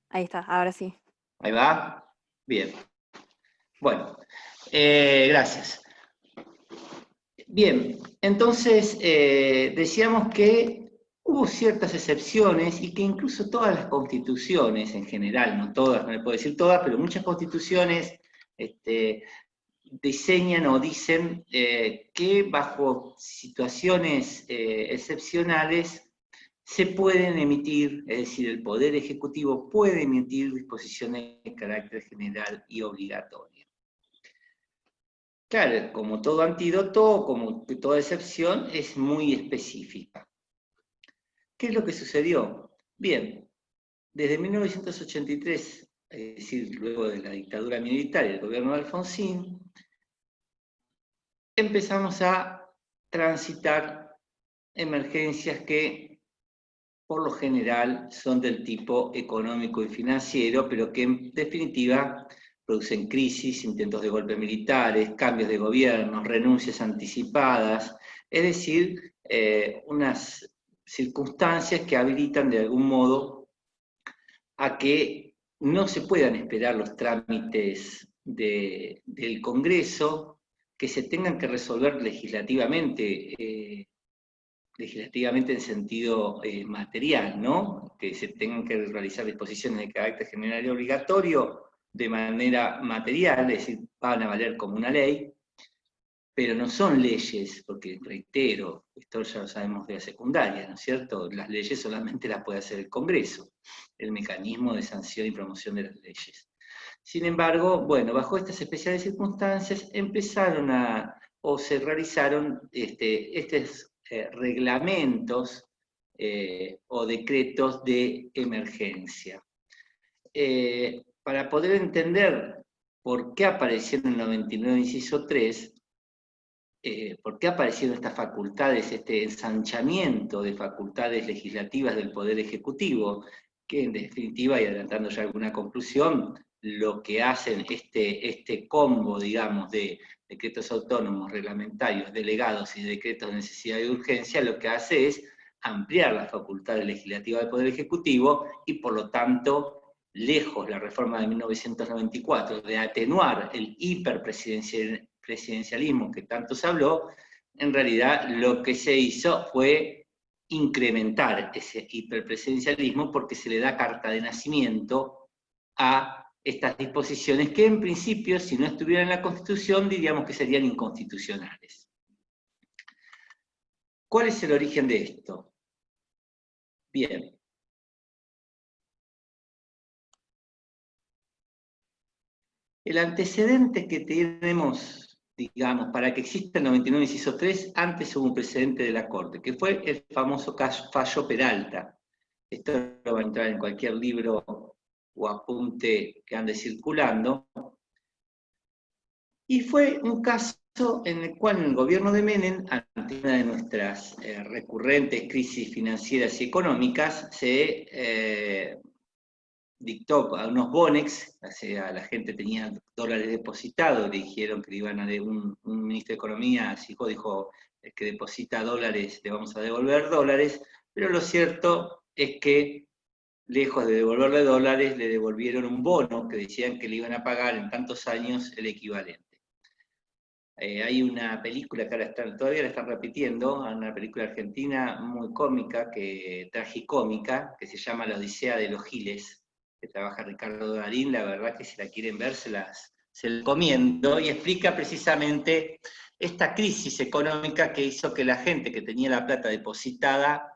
Ahí está, ahora sí. Ahí va. Bien. Bueno, gracias. Bien, entonces decíamos que hubo ciertas excepciones y que incluso todas las constituciones en general, no todas, no le puedo decir todas, pero muchas constituciones diseñan o dicen que bajo situaciones excepcionales se pueden emitir, es decir, el Poder Ejecutivo puede emitir disposiciones de carácter general y obligatorio. Claro, como todo antídoto, como toda excepción, es muy específica. ¿Qué es lo que sucedió? Bien, desde 1983, es decir, luego de la dictadura militar y el gobierno de Alfonsín, empezamos a transitar emergencias que por lo general son del tipo económico y financiero, pero que en definitiva producen crisis, intentos de golpe militares, cambios de gobierno, renuncias anticipadas, es decir, unas circunstancias que habilitan de algún modo a que no se puedan esperar los trámites del Congreso, que se tengan que resolver legislativamente en sentido material, ¿no? Que se tengan que realizar disposiciones de carácter general y obligatorio de manera material, es decir, van a valer como una ley, pero no son leyes, porque reitero, esto ya lo sabemos de la secundaria, ¿no es cierto? Las leyes solamente las puede hacer el Congreso, el mecanismo de sanción y promoción de las leyes. Sin embargo, bueno, bajo estas especiales circunstancias empezaron o se realizaron estos reglamentos o decretos de emergencia. Para poder entender por qué aparecieron en el 99 inciso 3, por qué aparecieron estas facultades, este ensanchamiento de facultades legislativas del Poder Ejecutivo, que en definitiva, y adelantando ya alguna conclusión, lo que hacen este combo, digamos, de decretos autónomos, reglamentarios, delegados y decretos de necesidad y urgencia, lo que hace es ampliar las facultades legislativas del Poder Ejecutivo y por lo tanto, lejos la reforma de 1994 de atenuar el hiperpresidencialismo que tanto se habló, en realidad lo que se hizo fue incrementar ese hiperpresidencialismo porque se le da carta de nacimiento a estas disposiciones que en principio, si no estuvieran en la Constitución, diríamos que serían inconstitucionales. ¿Cuál es el origen de esto? Bien. El antecedente que tenemos, digamos, para que exista el 99 inciso 3, antes hubo un precedente de la Corte, que fue el famoso fallo Peralta. Esto lo va a entrar en cualquier libro o apunte que ande circulando. Y fue un caso en el cual el gobierno de Menem, ante una de nuestras recurrentes crisis financieras y económicas, se dictó a unos bonex, o sea, la gente tenía dólares depositados, le dijeron que le iban a de un ministro de Economía, dijo, el que deposita dólares le vamos a devolver dólares, pero lo cierto es que lejos de devolverle dólares, le devolvieron un bono que decían que le iban a pagar en tantos años el equivalente. Hay una película que ahora todavía la están repitiendo, una película argentina muy cómica, tragicómica, que se llama La Odisea de los Giles, que trabaja Ricardo Darín. La verdad que si la quieren ver se las recomiendo, y explica precisamente esta crisis económica que hizo que la gente que tenía la plata depositada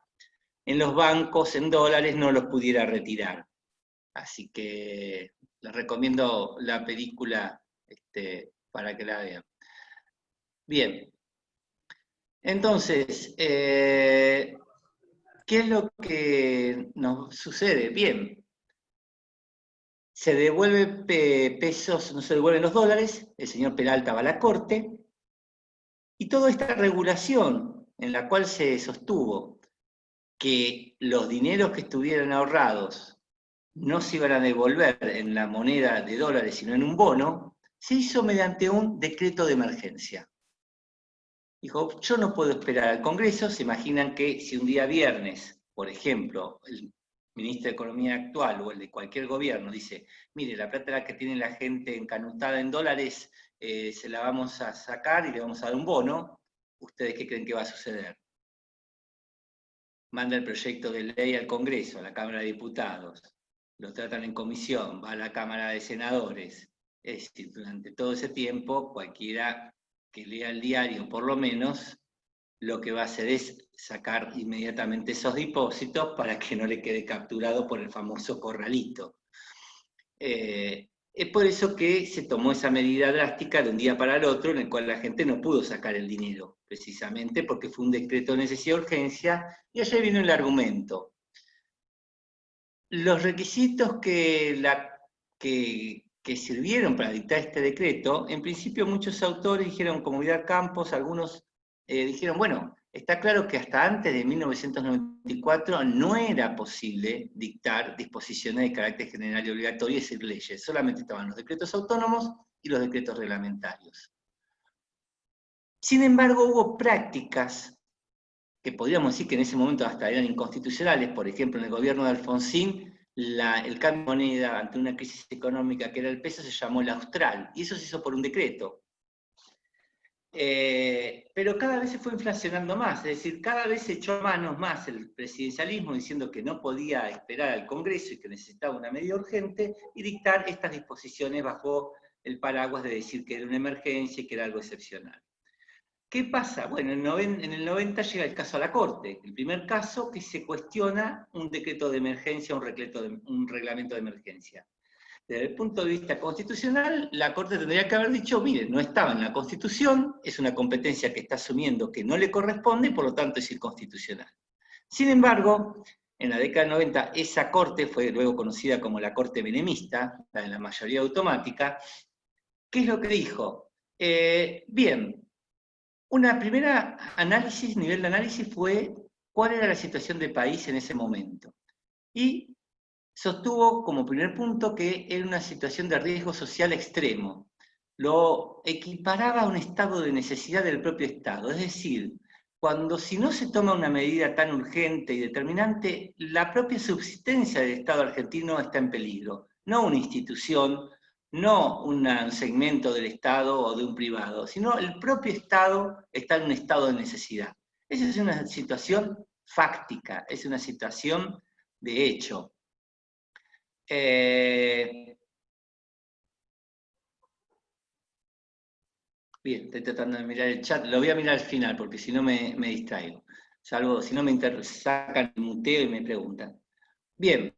en los bancos en dólares no los pudiera retirar. Así que les recomiendo la película para que la vean. Bien, entonces, ¿qué es lo que nos sucede? Bien, se devuelven pesos, no se devuelven los dólares, el señor Peralta va a la corte, y toda esta regulación en la cual se sostuvo que los dineros que estuvieran ahorrados no se iban a devolver en la moneda de dólares, sino en un bono, se hizo mediante un decreto de emergencia. Dijo, yo no puedo esperar al Congreso. Se imaginan que si un día viernes, por ejemplo, ministro de Economía actual o el de cualquier gobierno dice, mire, la plata que tiene la gente encanutada en dólares, se la vamos a sacar y le vamos a dar un bono, ¿ustedes qué creen que va a suceder? Manda el proyecto de ley al Congreso, a la Cámara de Diputados, lo tratan en comisión, va a la Cámara de Senadores. Es decir, durante todo ese tiempo, cualquiera que lea el diario, por lo menos, lo que va a hacer es sacar inmediatamente esos depósitos para que no le quede capturado por el famoso corralito. Es por eso que se tomó esa medida drástica de un día para el otro, en el cual la gente no pudo sacar el dinero, precisamente porque fue un decreto de necesidad y urgencia, y allí viene el argumento. Los requisitos que sirvieron para dictar este decreto, en principio muchos autores dijeron, como Vidal Campos, algunos dijeron, bueno, está claro que hasta antes de 1994 no era posible dictar disposiciones de carácter general y obligatorio, es decir, leyes, solamente estaban los decretos autónomos y los decretos reglamentarios. Sin embargo, hubo prácticas que podríamos decir que en ese momento hasta eran inconstitucionales, por ejemplo, en el gobierno de Alfonsín, el cambio de moneda ante una crisis económica que era el peso se llamó el austral, y eso se hizo por un decreto. Pero cada vez se fue inflacionando más, es decir, cada vez se echó a manos más el presidencialismo diciendo que no podía esperar al Congreso y que necesitaba una medida urgente y dictar estas disposiciones bajo el paraguas de decir que era una emergencia y que era algo excepcional. ¿Qué pasa? Bueno, en el 90 llega el caso a la Corte, el primer caso que se cuestiona un decreto de emergencia, un reglamento de emergencia. Desde el punto de vista constitucional, la Corte tendría que haber dicho, mire, no estaba en la Constitución, es una competencia que está asumiendo que no le corresponde y por lo tanto es inconstitucional. Sin embargo, en la década del 90, esa Corte fue luego conocida como la Corte menemista, la de la mayoría automática. ¿Qué es lo que dijo? Bien, una primera nivel de análisis fue cuál era la situación del país en ese momento. Y sostuvo como primer punto que era una situación de riesgo social extremo. Lo equiparaba a un estado de necesidad del propio Estado. Es decir, si no se toma una medida tan urgente y determinante, la propia subsistencia del Estado argentino está en peligro. No una institución, no un segmento del Estado o de un privado, sino el propio Estado está en un estado de necesidad. Esa es una situación fáctica, es una situación de hecho. Bien, estoy tratando de mirar el chat, lo voy a mirar al final porque si no me distraigo. Salvo, si no me sacan el muteo y me preguntan. Bien,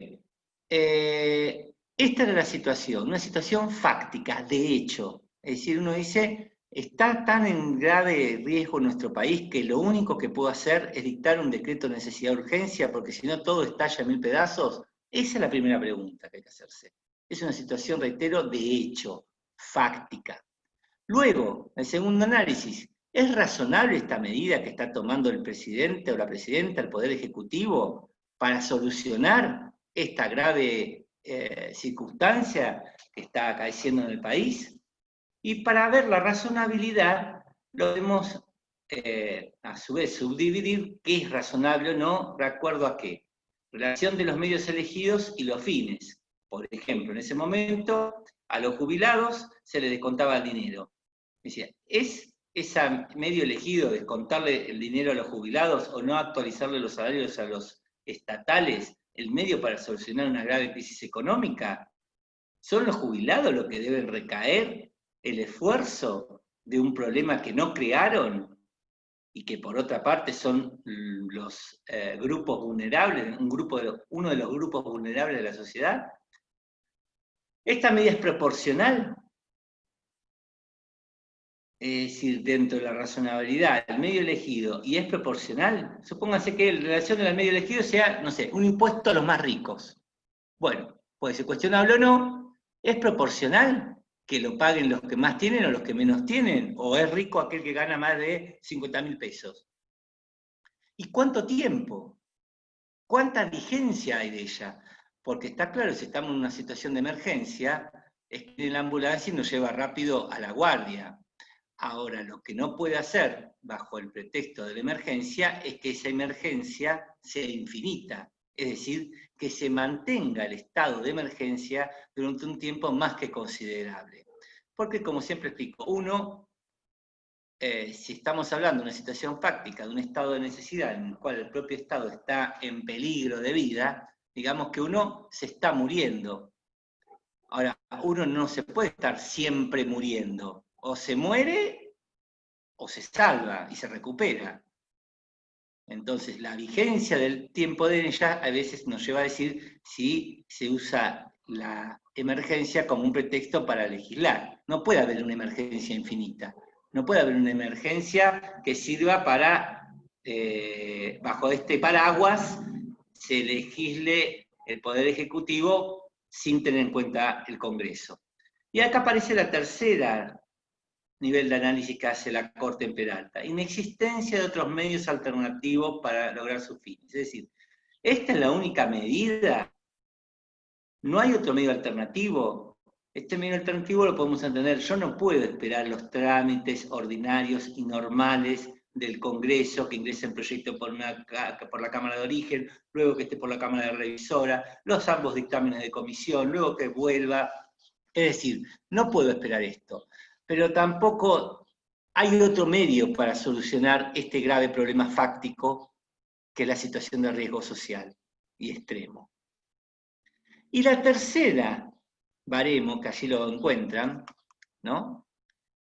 esta era la situación, una situación fáctica, de hecho. Es decir, uno dice, está tan en grave riesgo nuestro país que lo único que puedo hacer es dictar un decreto de necesidad de urgencia porque si no todo estalla en mil pedazos. Esa es la primera pregunta que hay que hacerse. Es una situación, reitero, de hecho, fáctica. Luego, el segundo análisis, ¿es razonable esta medida que está tomando el presidente o la presidenta, el Poder Ejecutivo, para solucionar esta grave circunstancia que está acaeciendo en el país? Y para ver la razonabilidad, lo debemos a su vez subdividir qué es razonable o no, de acuerdo a qué. Relación de los medios elegidos y los fines. Por ejemplo, en ese momento, a los jubilados se les descontaba el dinero. Decía, ¿es ese medio elegido descontarle el dinero a los jubilados o no actualizarle los salarios a los estatales el medio para solucionar una grave crisis económica? ¿Son los jubilados los que deben recaer el esfuerzo de un problema que no crearon y que por otra parte son los grupos vulnerables, uno de los grupos vulnerables de la sociedad? ¿Esta medida es proporcional? Es decir, dentro de la razonabilidad, el medio elegido, y es proporcional, supóngase que la relación del medio elegido sea, no sé, un impuesto a los más ricos. Bueno, puede ser cuestionable o no, ¿es proporcional que lo paguen los que más tienen o los que menos tienen? ¿O es rico aquel que gana más de 50.000 pesos? ¿Y cuánto tiempo? ¿Cuánta vigencia hay de ella? Porque está claro, si estamos en una situación de emergencia, es que la ambulancia nos lleva rápido a la guardia. Ahora, lo que no puede hacer, bajo el pretexto de la emergencia, es que esa emergencia sea infinita. es decir, que se mantenga el estado de emergencia durante un tiempo más que considerable. Porque, como siempre explico, uno, si estamos hablando de una situación fáctica, de un estado de necesidad en el cual el propio Estado está en peligro de vida, digamos que uno se está muriendo. Ahora, uno no se puede estar siempre muriendo. O se muere o se salva y se recupera. Entonces, la vigencia del tiempo de ella a veces nos lleva a decir si se usa la emergencia como un pretexto para legislar. No puede haber una emergencia infinita. No puede haber una emergencia que sirva para, bajo este paraguas, se legisle el Poder Ejecutivo sin tener en cuenta el Congreso. Y acá aparece la tercera nivel de análisis que hace la Corte en Peralta: inexistencia de otros medios alternativos para lograr sus fines. Es decir, esta es la única medida, no hay otro medio alternativo. Este medio alternativo lo podemos entender: yo no puedo esperar los trámites ordinarios y normales del Congreso, que ingrese el proyecto por la Cámara de Origen, luego que esté por la Cámara de Revisora, los ambos dictámenes de comisión, luego que vuelva. Es decir, no puedo esperar esto. Pero tampoco hay otro medio para solucionar este grave problema fáctico que es la situación de riesgo social y extremo. Y la tercera baremo, que allí lo encuentran, ¿no?,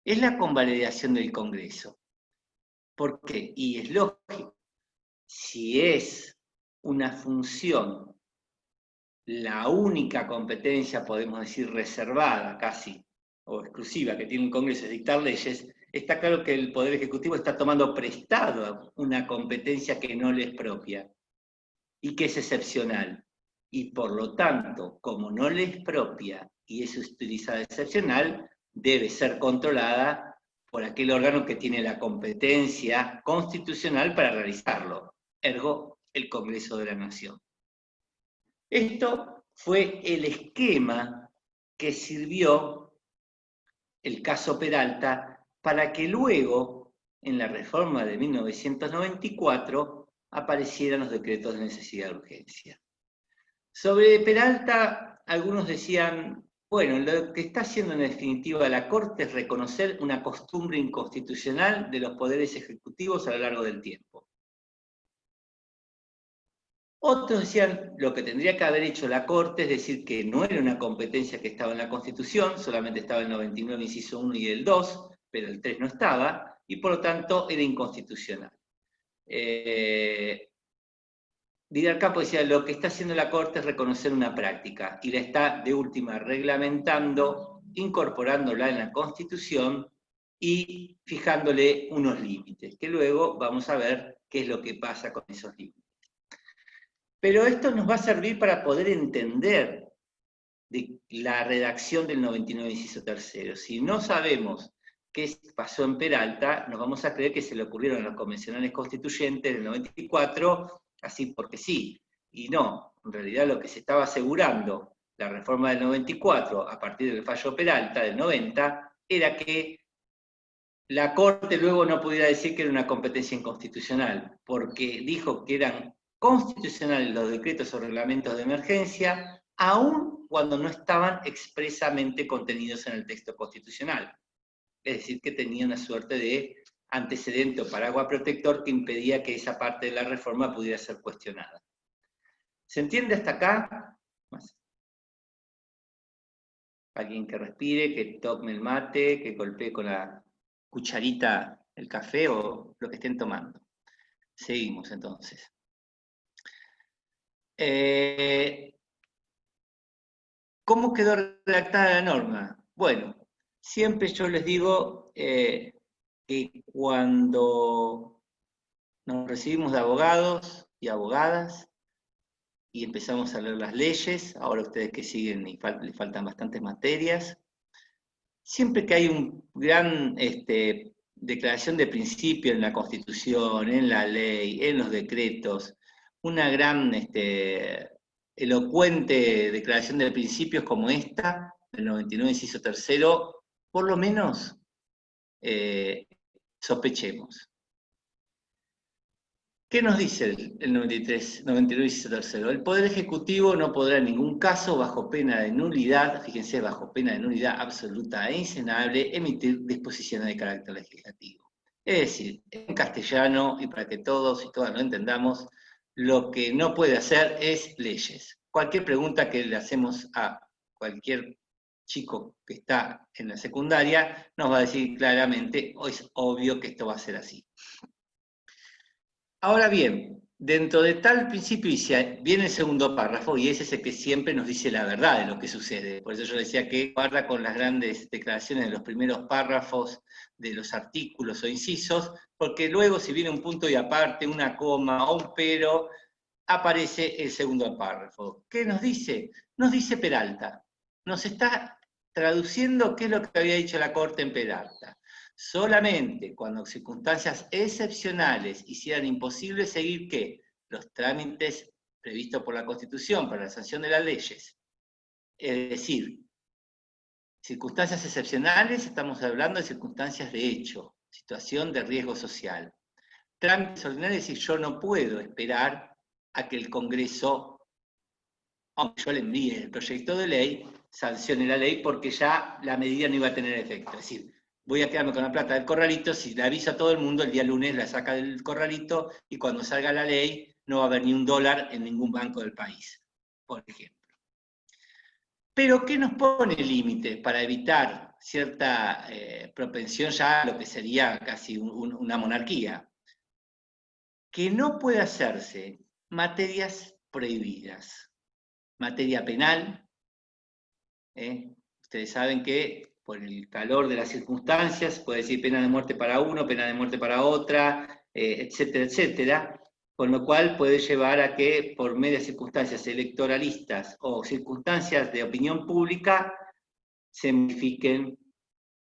es la convalidación del Congreso. ¿Por qué? Y es lógico. Si es una función, la única competencia, podemos decir, reservada casi, o exclusiva que tiene un Congreso es dictar leyes, está claro que el Poder Ejecutivo está tomando prestado una competencia que no le es propia y que es excepcional. Y por lo tanto, como no le es propia y es utilizada excepcional, debe ser controlada por aquel órgano que tiene la competencia constitucional para realizarlo, ergo el Congreso de la Nación. Esto fue el esquema que sirvió el caso Peralta para que luego, en la reforma de 1994, aparecieran los decretos de necesidad de urgencia. Sobre Peralta, algunos decían, bueno, lo que está haciendo en definitiva la Corte es reconocer una costumbre inconstitucional de los poderes ejecutivos a lo largo del tiempo. Otros decían, lo que tendría que haber hecho la Corte es decir que no era una competencia que estaba en la Constitución, solamente estaba el 99, inciso 1 y el 2, pero el 3 no estaba, y por lo tanto era inconstitucional. Vidal Campo decía, lo que está haciendo la Corte es reconocer una práctica, y la está, de última, reglamentando, incorporándola en la Constitución y fijándole unos límites, que luego vamos a ver qué es lo que pasa con esos límites. Pero esto nos va a servir para poder entender la redacción del 99, inciso tercero. Si no sabemos qué pasó en Peralta, nos vamos a creer que se le ocurrieron a los convencionales constituyentes del 94, así porque sí. Y no, en realidad lo que se estaba asegurando la reforma del 94, a partir del fallo Peralta del 90, era que la Corte luego no pudiera decir que era una competencia inconstitucional, porque dijo que eran constitucionales los decretos o reglamentos de emergencia, aun cuando no estaban expresamente contenidos en el texto constitucional. Es decir, que tenía una suerte de antecedente o paraguas protector que impedía que esa parte de la reforma pudiera ser cuestionada. ¿Se entiende hasta acá? Alguien que respire, que tome el mate, que golpee con la cucharita el café o lo que estén tomando. Seguimos entonces. ¿Cómo quedó redactada la norma? Bueno, siempre yo les digo que cuando nos recibimos de abogados y abogadas y empezamos a leer las leyes, ahora ustedes que siguen y les faltan bastantes materias, siempre que hay un gran declaración de principio en la Constitución, en la ley, en los decretos, una gran elocuente declaración de principios como esta, del 99, inciso tercero, por lo menos sospechemos. ¿Qué nos dice el 99, inciso tercero? El Poder Ejecutivo no podrá en ningún caso, bajo pena de nulidad, fíjense, bajo pena de nulidad absoluta e inscenable, emitir disposiciones de carácter legislativo. Es decir, en castellano, y para que todos y todas lo entendamos, lo que no puede hacer es leyes. Cualquier pregunta que le hacemos a cualquier chico que está en la secundaria, nos va a decir claramente, o es obvio que esto va a ser así. Ahora bien, dentro de tal principio viene el segundo párrafo, y ese es el que siempre nos dice la verdad de lo que sucede. Por eso yo decía que guarda con las grandes declaraciones de los primeros párrafos de los artículos o incisos, porque luego si viene un punto y aparte, una coma o un pero, aparece el segundo párrafo. ¿Qué nos dice? Nos dice Peralta. Nos está traduciendo qué es lo que había dicho la Corte en Peralta. Solamente cuando circunstancias excepcionales hicieran imposible seguir ¿qué? Los trámites previstos por la Constitución para la sanción de las leyes. Es decir, circunstancias excepcionales, estamos hablando de circunstancias de hecho, situación de riesgo social. Trámites ordinarios, es decir, yo no puedo esperar a que el Congreso, aunque yo le envíe el proyecto de ley, sancione la ley porque ya la medida no iba a tener efecto. Es decir, voy a quedarme con la plata del corralito, si le aviso a todo el mundo, el día lunes la saca del corralito y cuando salga la ley no va a haber ni un dólar en ningún banco del país, por ejemplo. Pero ¿qué nos pone el límite para evitar cierta propensión ya a lo que sería casi una monarquía? Que no puede hacerse materias prohibidas. Materia penal, ustedes saben que por el calor de las circunstancias, puede decir pena de muerte para uno, pena de muerte para otra, etcétera, etcétera, con lo cual puede llevar a que por medias circunstancias electoralistas o circunstancias de opinión pública se modifiquen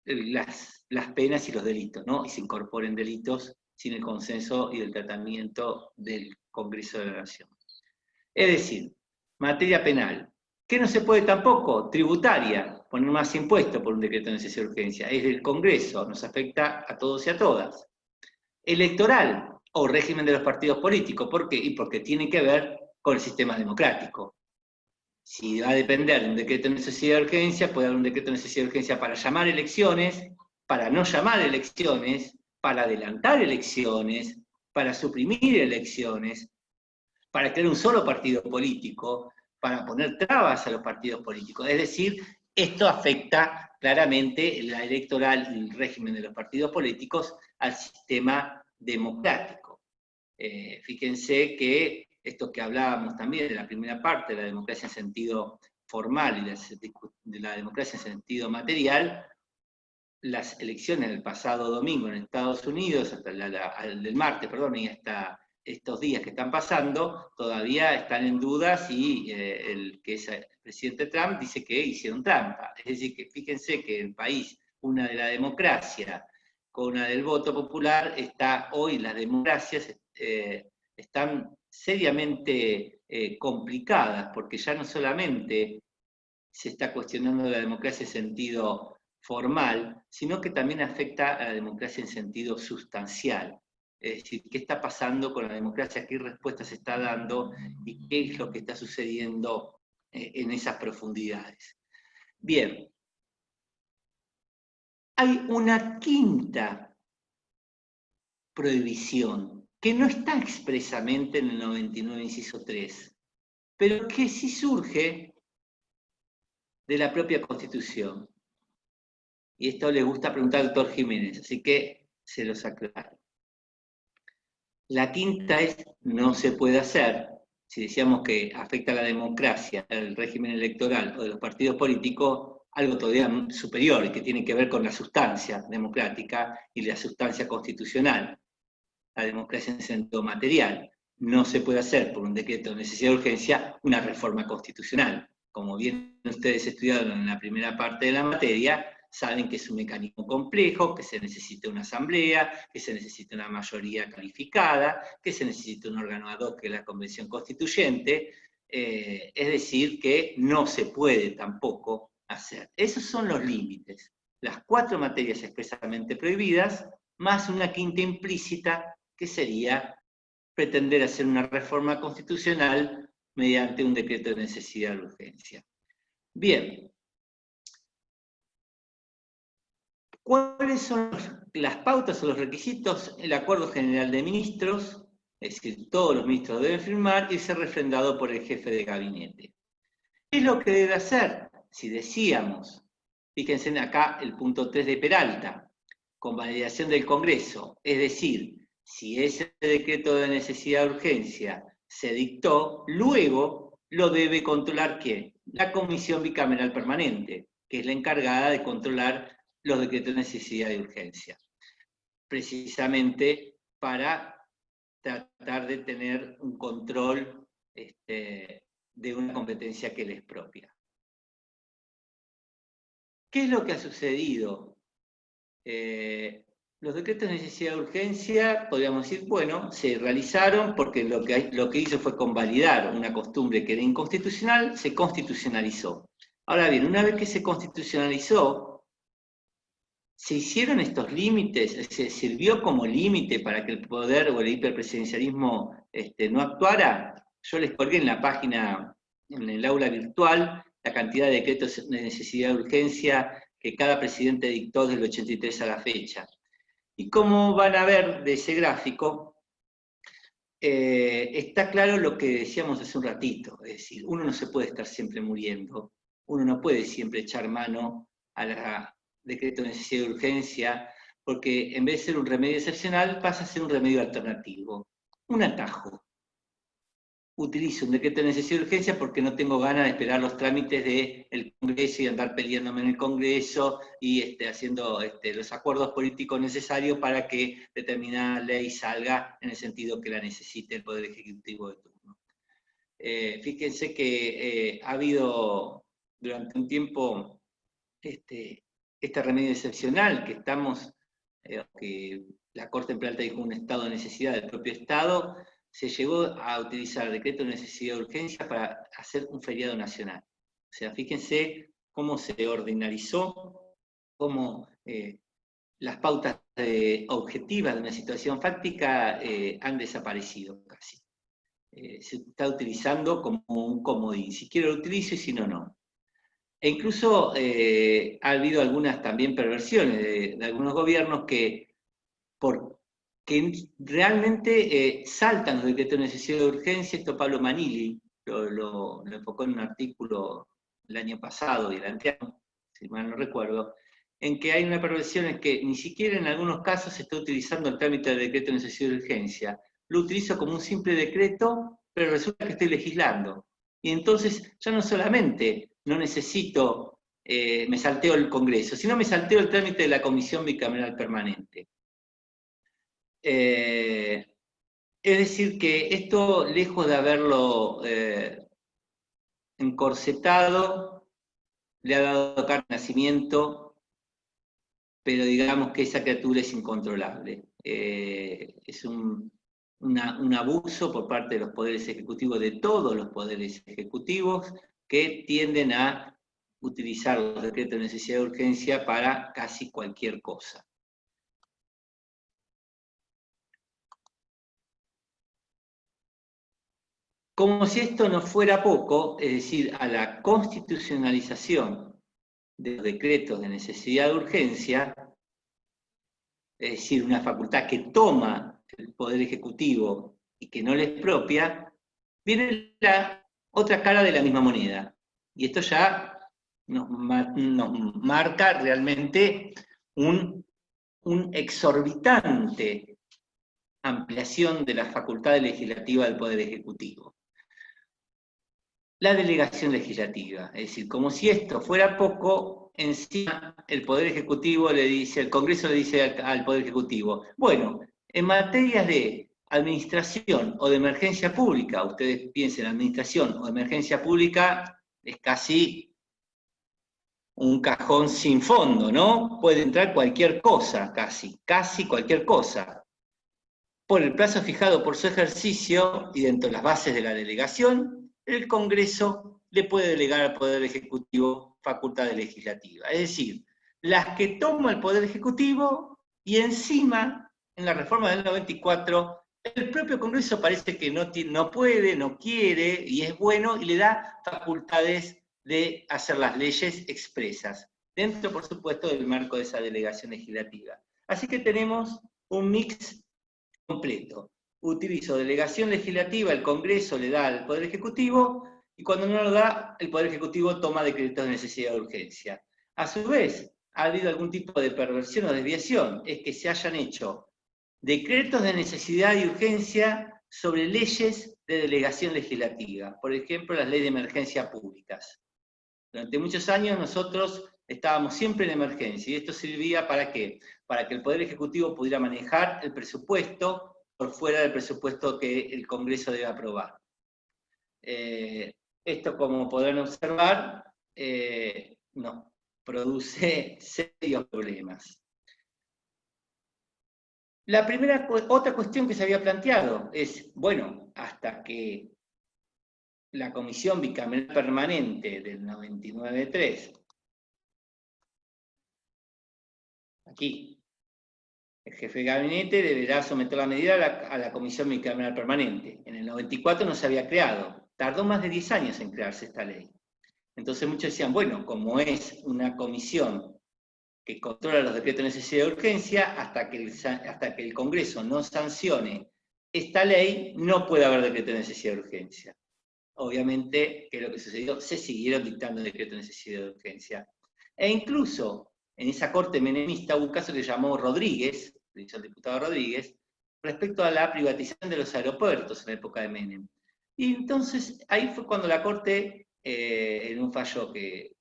las penas y los delitos, ¿no? Y se incorporen delitos sin el consenso y el tratamiento del Congreso de la Nación. Es decir, materia penal, que no se puede tampoco, tributaria, poner más impuestos por un decreto de necesidad de urgencia, es del Congreso, nos afecta a todos y a todas. Electoral, o régimen de los partidos políticos, ¿por qué? Y porque tiene que ver con el sistema democrático. Si va a depender de un decreto de necesidad de urgencia, puede haber un decreto de necesidad de urgencia para llamar elecciones, para no llamar elecciones, para adelantar elecciones, para suprimir elecciones, para crear un solo partido político, para poner trabas a los partidos políticos. Es decir, esto afecta claramente la electoral y el régimen de los partidos políticos al sistema democrático. Fíjense que esto que hablábamos también de la primera parte, de la democracia en sentido formal y de la democracia en sentido material, las elecciones del pasado domingo en Estados Unidos, hasta del martes, perdón, y hasta estos días que están pasando, todavía están en duda si el que es el presidente Trump dice que hicieron trampa. Es decir, que fíjense que el país, una de la democracia con una del voto popular, está hoy las democracias están seriamente complicadas, porque ya no solamente se está cuestionando la democracia en sentido formal, sino que también afecta a la democracia en sentido sustancial. Es decir, qué está pasando con la democracia, qué respuesta se está dando y qué es lo que está sucediendo en esas profundidades. Bien, hay una quinta prohibición que no está expresamente en el 99, inciso 3, pero que sí surge de la propia Constitución. Y esto le gusta preguntar al doctor Jiménez, así que se los aclaro. La quinta es, no se puede hacer, si decíamos que afecta a la democracia, al régimen electoral o de los partidos políticos, algo todavía superior y que tiene que ver con la sustancia democrática y la sustancia constitucional, la democracia en sentido material. No se puede hacer por un decreto de necesidad de urgencia una reforma constitucional. Como bien ustedes estudiaron en la primera parte de la materia, saben que es un mecanismo complejo, que se necesita una asamblea, que se necesita una mayoría calificada, que se necesita un órgano ad hoc que es la Convención Constituyente, es decir, que no se puede tampoco hacer. Esos son los límites. Las 4 materias expresamente prohibidas, más una quinta implícita, que sería pretender hacer una reforma constitucional mediante un decreto de necesidad de urgencia. Bien. ¿Cuáles son las pautas o los requisitos? El Acuerdo General de Ministros, es decir, todos los ministros deben firmar y ser refrendado por el jefe de gabinete. ¿Qué es lo que debe hacer? Si decíamos, fíjense acá el punto 3 de Peralta, con validación del Congreso, es decir, si ese decreto de necesidad de urgencia se dictó, luego lo debe controlar ¿quién? La Comisión Bicameral Permanente, que es la encargada de controlar los decretos de necesidad de urgencia, precisamente para tratar de tener un control de una competencia que les es propia. ¿Qué es lo que ha sucedido? Los decretos de necesidad de urgencia, podríamos decir, bueno, se realizaron porque lo que hizo fue convalidar una costumbre que era inconstitucional, se constitucionalizó. Ahora bien, una vez que se constitucionalizó, ¿se hicieron estos límites? ¿Se sirvió como límite para que el poder o el hiperpresidencialismo no actuara? Yo les colgué en la página, en el aula virtual, la cantidad de decretos de necesidad de urgencia que cada presidente dictó desde el 83 a la fecha. Y como van a ver de ese gráfico, está claro lo que decíamos hace un ratito, es decir, uno no se puede estar siempre muriendo, uno no puede siempre echar mano a la decreto de necesidad de urgencia, porque en vez de ser un remedio excepcional, pasa a ser un remedio alternativo, un atajo. Utilizo un decreto de necesidad de urgencia porque no tengo ganas de esperar los trámites del Congreso y andar peleándome en el Congreso y haciendo los acuerdos políticos necesarios para que determinada ley salga en el sentido que la necesite el Poder Ejecutivo de turno. Fíjense que ha habido durante un tiempo este remedio excepcional que estamos, que la Corte en Plata dijo un estado de necesidad del propio Estado, se llegó a utilizar el decreto de necesidad de urgencia para hacer un feriado nacional. O sea, fíjense cómo se ordinarizó, cómo las pautas objetivas de una situación fáctica han desaparecido casi. Se está utilizando como un comodín. Si quiero lo utilizo y si no, no. E incluso ha habido algunas también perversiones de algunos gobiernos que realmente saltan los decretos de necesidad de urgencia. Esto Pablo Manili lo enfocó en un artículo el año pasado y el anteaño, si mal no recuerdo, en que hay una perversión en que ni siquiera en algunos casos se está utilizando el trámite del decreto de necesidad de urgencia. Lo utilizo como un simple decreto, pero resulta que estoy legislando. Y entonces ya no solamente no necesito, me salteo el Congreso, sino me salteo el trámite de la Comisión Bicameral Permanente. Es decir, que esto, lejos de haberlo encorsetado, le ha dado carne de nacimiento, pero digamos que esa criatura es incontrolable. Es un abuso por parte de los poderes ejecutivos, de todos los poderes ejecutivos, que tienden a utilizar los decretos de necesidad de urgencia para casi cualquier cosa. Como si esto no fuera poco, es decir, a la constitucionalización de los decretos de necesidad de urgencia, es decir, una facultad que toma el Poder Ejecutivo y que no le es propia, viene la otra cara de la misma moneda. Y esto ya nos marca realmente un exorbitante ampliación de la facultad legislativa del Poder Ejecutivo. La delegación legislativa, es decir, como si esto fuera poco, encima el Poder Ejecutivo le dice, el Congreso le dice al Poder Ejecutivo, bueno, en materias de administración o de emergencia pública, ustedes piensen, administración o emergencia pública es casi un cajón sin fondo, ¿no? Puede entrar cualquier cosa, casi cualquier cosa. Por el plazo fijado por su ejercicio y dentro de las bases de la delegación, el Congreso le puede delegar al Poder Ejecutivo facultades legislativas. Es decir, las que toma el Poder Ejecutivo y encima, en la reforma del 94, el propio Congreso parece que no puede, no quiere, y es bueno, y le da facultades de hacer las leyes expresas, dentro, por supuesto, del marco de esa delegación legislativa. Así que tenemos un mix completo. Utilizo delegación legislativa, el Congreso le da al Poder Ejecutivo, y cuando no lo da, el Poder Ejecutivo toma decretos de necesidad de urgencia. A su vez, ha habido algún tipo de perversión o desviación, es que se hayan hecho decretos de necesidad y urgencia sobre leyes de delegación legislativa, por ejemplo, las leyes de emergencia públicas. Durante muchos años nosotros estábamos siempre en emergencia, y esto servía ¿para qué? Para que el Poder Ejecutivo pudiera manejar el presupuesto por fuera del presupuesto que el Congreso debe aprobar. Esto, como podrán observar, nos produce serios problemas. La primera, otra cuestión que se había planteado es, bueno, hasta que la Comisión Bicameral Permanente del 99.3, aquí, el jefe de gabinete deberá someter la medida a la Comisión Bicameral Permanente. En el 94 no se había creado, tardó más de 10 años en crearse esta ley. Entonces muchos decían, bueno, como es una comisión que controla los decretos de necesidad de urgencia, hasta que el Congreso no sancione esta ley, no puede haber decreto de necesidad de urgencia. Obviamente, ¿qué es lo que sucedió? Se siguieron dictando decretos de necesidad de urgencia. E incluso, en esa corte menemista hubo un caso que llamó Rodríguez, dicho el diputado Rodríguez, respecto a la privatización de los aeropuertos en la época de Menem. Y entonces, ahí fue cuando la corte, en un fallo que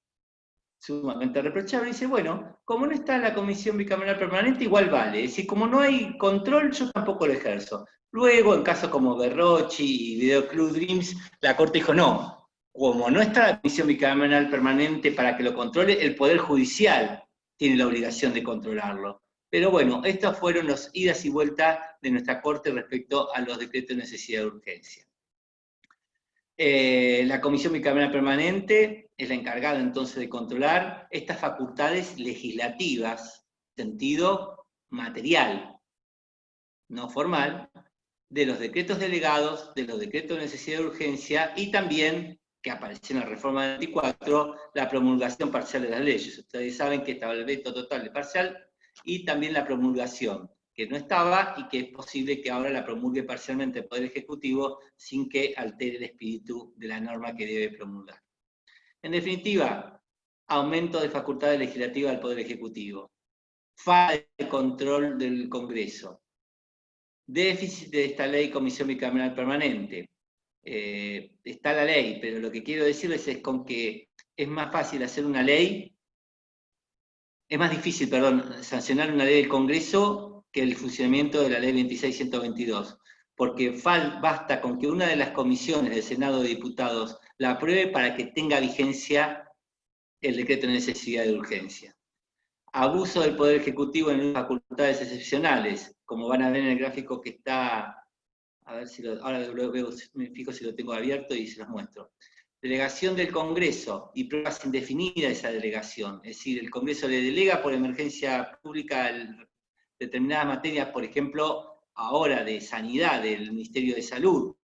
sumamente reprochable, dice, bueno, como no está en la Comisión Bicameral Permanente, igual vale. Es decir, como no hay control, yo tampoco lo ejerzo. Luego, en casos como Berrochi y Videoclub Dreams, la Corte dijo, no, como no está la Comisión Bicameral Permanente para que lo controle, el Poder Judicial tiene la obligación de controlarlo. Pero bueno, estas fueron las idas y vueltas de nuestra Corte respecto a los decretos de necesidad de urgencia. La Comisión Bicameral Permanente es la encargada entonces de controlar estas facultades legislativas, sentido material, no formal, de los decretos delegados, de los decretos de necesidad de urgencia y también, que apareció en la reforma del 24, la promulgación parcial de las leyes. Ustedes saben que estaba el veto total de parcial y también la promulgación, que no estaba y que es posible que ahora la promulgue parcialmente el Poder Ejecutivo sin que altere el espíritu de la norma que debe promulgar. En definitiva, aumento de facultades legislativas del Poder Ejecutivo, falta de control del Congreso, déficit de esta ley Comisión Bicameral Permanente. Está la ley, pero lo que quiero decirles es con que es más fácil hacer una ley, es más difícil, perdón, sancionar una ley del Congreso que el funcionamiento de la ley 26.122, porque basta con que una de las comisiones del Senado de Diputados la apruebe para que tenga vigencia el decreto de necesidad de urgencia. Abuso del Poder Ejecutivo en facultades excepcionales, como van a ver en el gráfico que está, a ver si ahora lo veo, me fijo si lo tengo abierto y se los muestro. Delegación del Congreso y pruebas indefinidas de esa delegación, es decir, el Congreso le delega por emergencia pública determinadas materias, por ejemplo, ahora de sanidad, del Ministerio de Salud.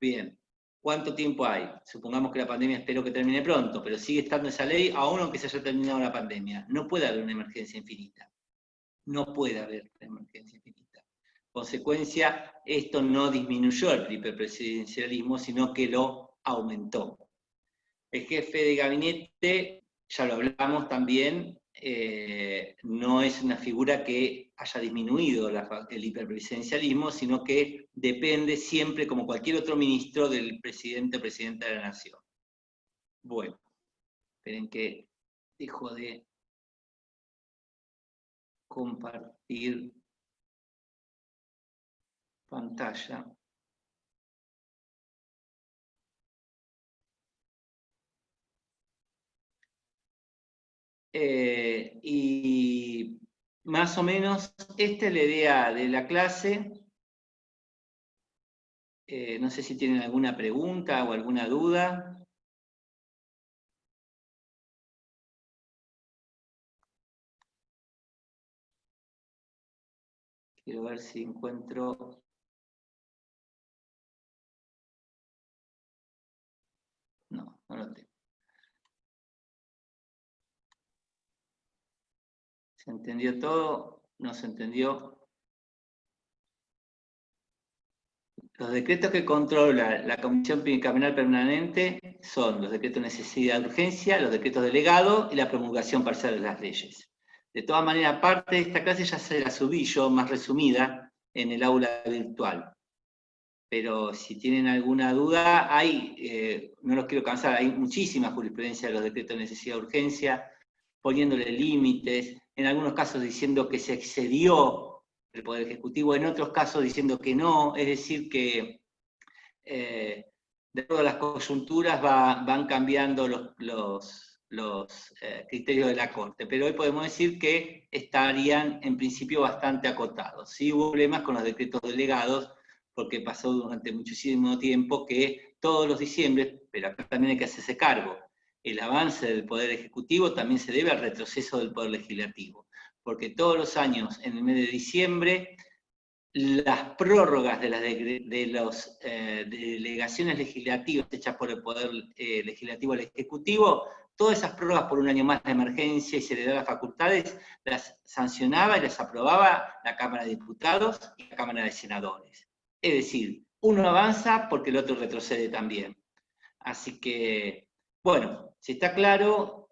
Bien, ¿cuánto tiempo hay? Supongamos que la pandemia espero que termine pronto, pero sigue estando esa ley aún aunque se haya terminado la pandemia. No puede haber una emergencia infinita. No puede haber una emergencia infinita. Consecuencia, esto no disminuyó el hiperpresidencialismo, sino que lo aumentó. El jefe de gabinete, ya lo hablamos también, no es una figura que haya disminuido el hiperpresidencialismo, sino que depende siempre, como cualquier otro ministro, del presidente o presidenta de la nación. Bueno, esperen que dejo de compartir pantalla. Y más o menos esta es la idea de la clase. No sé si tienen alguna pregunta o alguna duda. Quiero ver si encuentro anoté. ¿Se entendió todo? ¿No se entendió? Los decretos que controla la Comisión Bicameral Permanente son los decretos de necesidad de urgencia, los decretos delegados y la promulgación parcial de las leyes. De todas maneras, parte de esta clase ya se la subí yo, más resumida, en el aula virtual. Pero si tienen alguna duda, no los quiero cansar, hay muchísima jurisprudencia de los decretos de necesidad de urgencia, poniéndole límites, en algunos casos diciendo que se excedió el Poder Ejecutivo, en otros casos diciendo que no, es decir que de acuerdo a las coyunturas van cambiando los criterios de la Corte, pero hoy podemos decir que estarían en principio bastante acotados. Sí hubo problemas con los decretos delegados, porque pasó durante muchísimo tiempo que todos los diciembres, pero acá también hay que hacerse cargo, el avance del Poder Ejecutivo también se debe al retroceso del Poder Legislativo, porque todos los años, en el mes de diciembre, las prórrogas de las delegaciones legislativas hechas por el Poder Legislativo al Ejecutivo, todas esas prórrogas por un año más de emergencia y se le da las facultades, las sancionaba y las aprobaba la Cámara de Diputados y la Cámara de Senadores. Es decir, uno avanza porque el otro retrocede también. Así que, bueno, si está claro,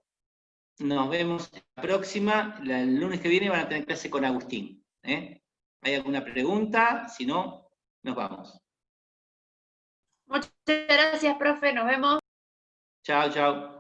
nos vemos la próxima. El lunes que viene van a tener clase con Agustín. ¿Hay alguna pregunta? Si no, nos vamos. Muchas gracias, profe. Nos vemos. Chao, chao.